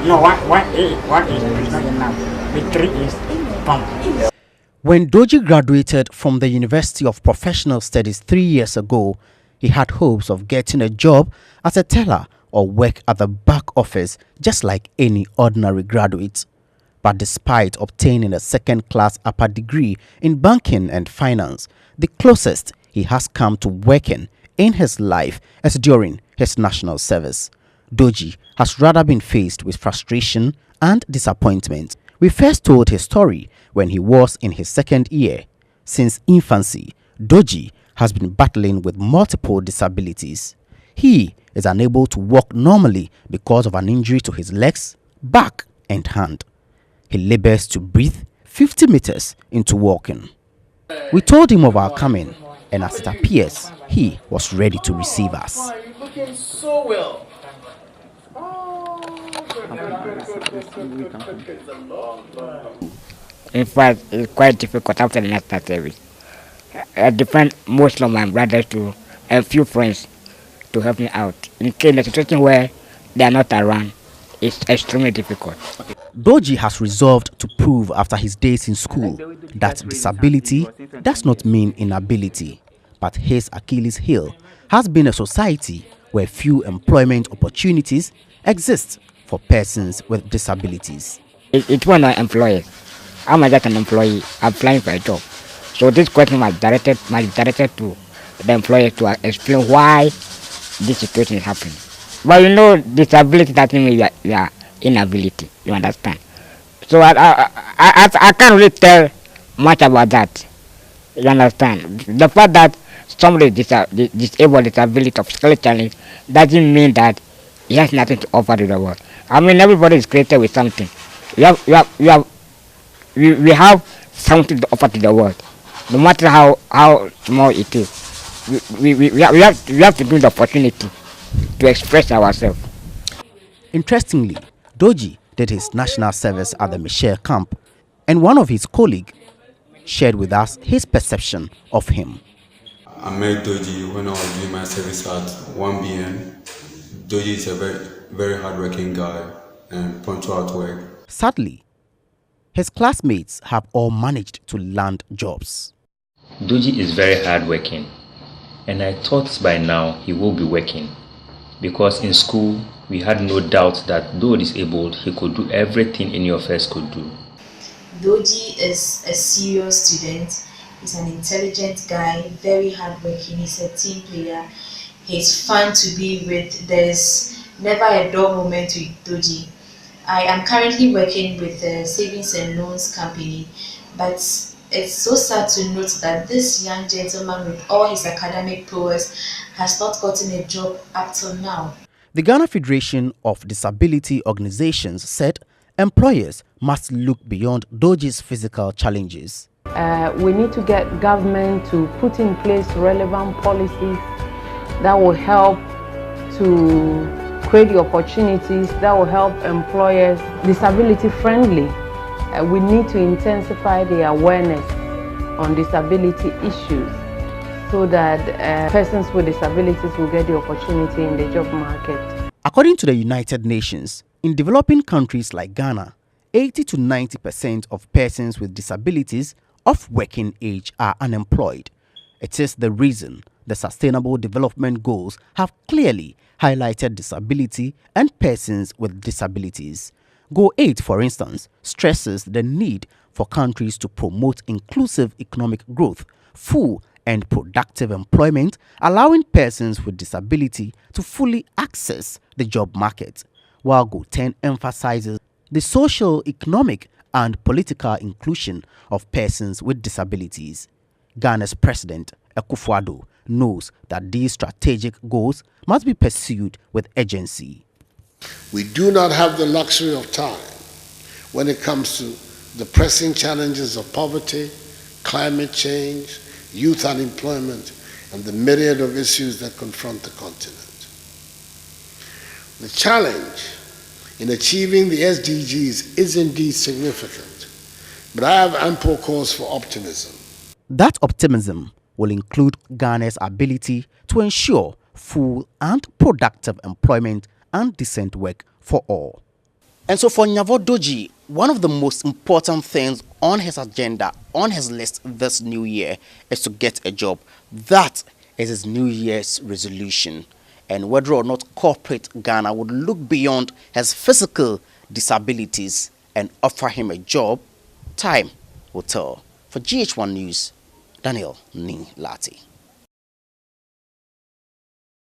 No, one is not enough. The three is pump. When Doji graduated from the University of Professional Studies 3 years ago, he had hopes of getting a job as a teller or work at the back office just like any ordinary graduate. But despite obtaining a second-class upper degree in banking and finance, the closest he has come to working in his life is during his national service. Doji has rather been faced with frustration and disappointment. We first told his story when he was in his second year. Since infancy, Doji has been battling with multiple disabilities. He is unable to walk normally because of an injury to his legs, back and hand. He labors to breathe 50 meters into walking. We told him of our coming, and as it appears, he was ready to receive us. You're looking so well. In fact, it's quite difficult after the national service. I depend most of my brothers to a few friends to help me out. In case the situation where they are not around, it's extremely difficult. Doji has resolved to prove after his days in school that disability does not mean inability, but his Achilles heel has been a society where few employment opportunities exist for persons with disabilities. It's one of employers. I'm just an employee applying for a job. So this question must be directed to the employer to explain why this situation is happening. But you know, disability doesn't mean you are inability. You understand? So I can't really tell much about that. You understand? The fact that somebody is disabled, disability, or physical challenge doesn't mean that he has nothing to offer to the world. I mean, everybody is created with something. We have something to offer to the world, no matter how small it is. We have to give the opportunity to express ourselves. Interestingly, Doji did his national service at the Michelle camp, and one of his colleagues shared with us his perception of him. I met Doji when I was doing my service at 1 p.m. Doji is a very hardworking guy and punctual at work. Sadly, his classmates have all managed to land jobs. Doji is very hardworking, and I thought by now he will be working, because in school we had no doubt that though disabled, he could do everything any of us could do. Doji is a serious student. He's an intelligent guy, very hardworking. He's a team player. He's fun to be with. There's never a dull moment with Doji. I am currently working with a savings and loans company, but it's so sad to note that this young gentleman with all his academic prowess has not gotten a job up till now. The Ghana Federation of Disability Organizations said employers must look beyond Doji's physical challenges. We need to get government to put in place relevant policies that will help to create the opportunities that will help employers disability friendly. We need to intensify the awareness on disability issues so that persons with disabilities will get the opportunity in the job market. According to the United Nations, in developing countries like Ghana, 80 to 90% of persons with disabilities of working age are unemployed. It is the reason the Sustainable Development Goals have clearly highlighted disability and persons with disabilities. Goal 8, for instance, stresses the need for countries to promote inclusive economic growth, full and productive employment, allowing persons with disability to fully access the job market, while Goal 10 emphasizes the social, economic, and political inclusion of persons with disabilities. Ghana's President Akufo-Addo knows that these strategic goals must be pursued with urgency. We do not have the luxury of time when it comes to the pressing challenges of poverty, climate change, youth unemployment, and the myriad of issues that confront the continent. The challenge in achieving the SDGs is indeed significant, but I have ample cause for optimism. That optimism will include Ghana's ability to ensure full and productive employment and decent work for all. And so for Nyavo Doji, one of the most important things on his agenda, on his list this new year, is to get a job. That is his New Year's resolution. And whether or not corporate Ghana would look beyond his physical disabilities and offer him a job, time will tell. For GH1 News, Daniel Ni Lati.